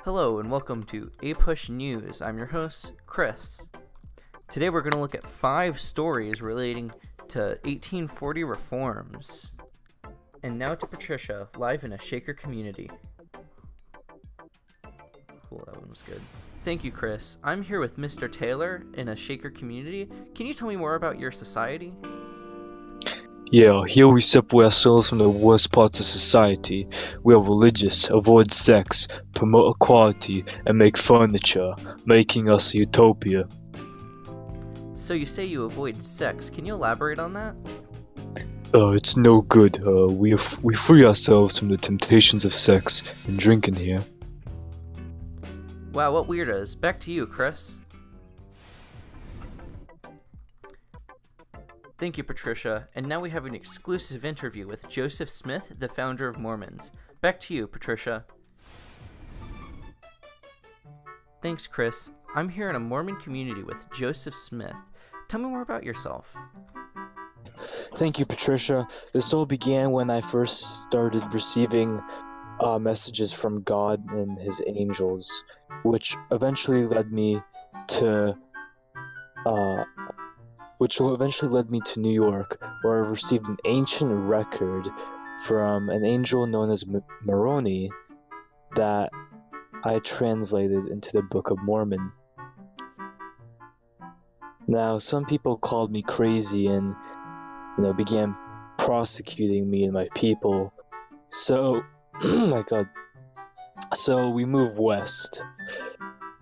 Hello and welcome to A Push News. I'm your host, Chris. Today we're going to look at 5 stories relating to 1840 reforms. And now to Patricia, live in a Shaker community. Cool, that one was good. Thank you, Chris. I'm here with Mr. Taylor in a Shaker community. Can you tell me more about your society? Yeah, here we separate ourselves from the worst parts of society. We are religious, avoid sex, promote equality, and make furniture, making us a utopia. So you say you avoid sex. Can you elaborate on that? It's no good. We free ourselves from the temptations of sex and drinking here. Wow, what weirdos. Back to you, Chris. Thank you, Patricia. And now we have an exclusive interview with Joseph Smith, the founder of Mormons. Back to you, Patricia. Thanks, Chris. I'm here in a Mormon community with Joseph Smith. Tell me more about yourself. Thank you, Patricia. This all began when I first started receiving messages from God and his angels, which eventually led me to New York, where I received an ancient record from an angel known as Moroni that I translated into the Book of Mormon. Now, some people called me crazy and, began prosecuting me and my people. So, oh my God. So we moved west,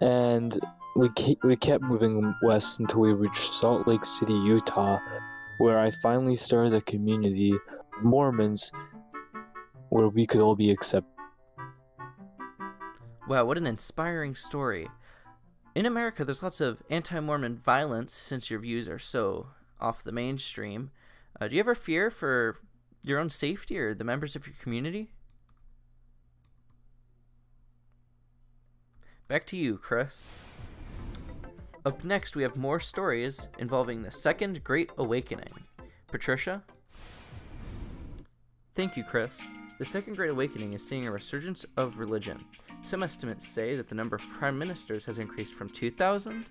and we kept moving west until we reached Salt Lake City, Utah, where I finally started a community of Mormons where we could all be accepted. Wow, what an inspiring story. In America, there's lots of anti-Mormon violence since your views are so off the mainstream. Do you ever fear for your own safety or the members of your community? Back to you, Chris. Up next, we have more stories involving the Second Great Awakening. Patricia? Thank you, Chris. The Second Great Awakening is seeing a resurgence of religion. Some estimates say that the number of prime ministers has increased from 2,000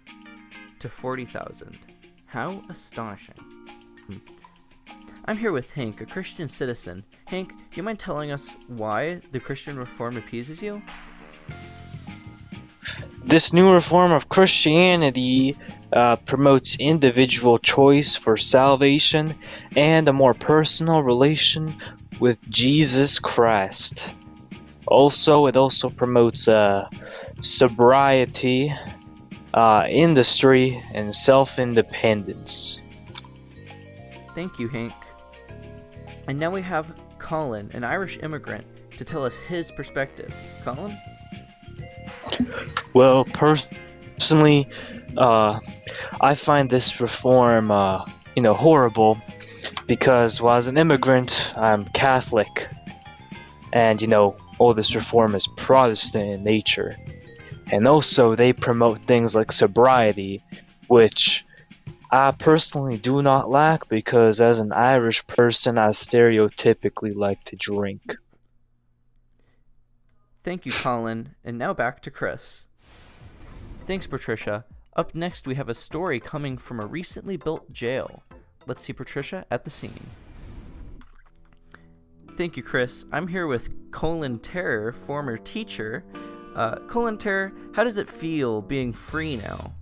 to 40,000. How astonishing. I'm here with Hank, a Christian citizen. Hank, do you mind telling us why the Christian reform appeases you? This new reform of Christianity promotes individual choice for salvation and a more personal relation with Jesus Christ. It also promotes sobriety, industry, and self-independence. Thank you, Hank. And now we have Colin, an Irish immigrant, to tell us his perspective. Colin? Well, personally, I find this reform, horrible, because as an immigrant, I'm Catholic, and all this reform is Protestant in nature, and also they promote things like sobriety, which I personally do not lack, because as an Irish person, I stereotypically like to drink. Thank you, Colin. And now back to Chris. Thanks, Patricia. Up next, we have a story coming from a recently built jail. Let's see Patricia at the scene. Thank you, Chris. I'm here with Colin Terror, former teacher. Colin Terror, how does it feel being free now?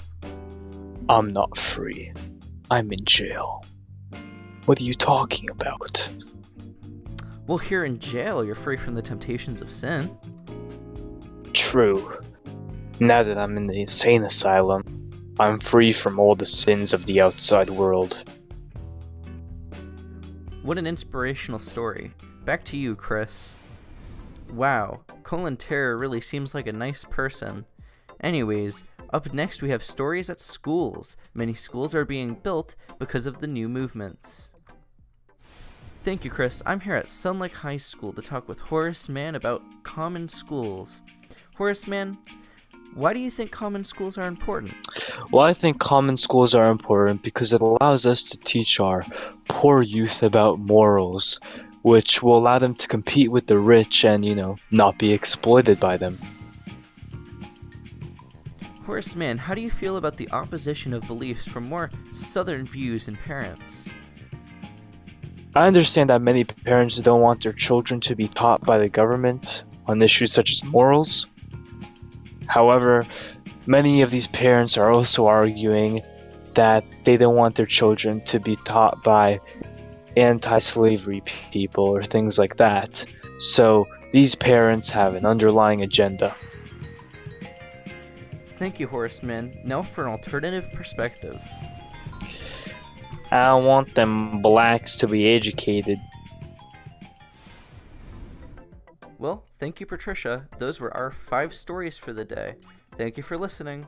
I'm not free. I'm in jail. What are you talking about? Well, here in jail, you're free from the temptations of sin. True. Now that I'm in the insane asylum, I'm free from all the sins of the outside world. What an inspirational story. Back to you, Chris. Wow, Colin Terror really seems like a nice person. Anyways, up next we have stories at schools. Many schools are being built because of the new movements. Thank you, Chris. I'm here at Sun Lake High School to talk with Horace Mann about common schools. Horace Mann, why do you think common schools are important? Well, I think common schools are important because it allows us to teach our poor youth about morals, which will allow them to compete with the rich and, not be exploited by them. Horseman, how do you feel about the opposition of beliefs from more Southern views and parents? I understand that many parents don't want their children to be taught by the government on issues such as morals. However, many of these parents are also arguing that they don't want their children to be taught by anti-slavery people or things like that. So these parents have an underlying agenda. Thank you, Horseman. Now for an alternative perspective. I want them blacks to be educated. Well, thank you, Patricia. Those were our 5 stories for the day. Thank you for listening.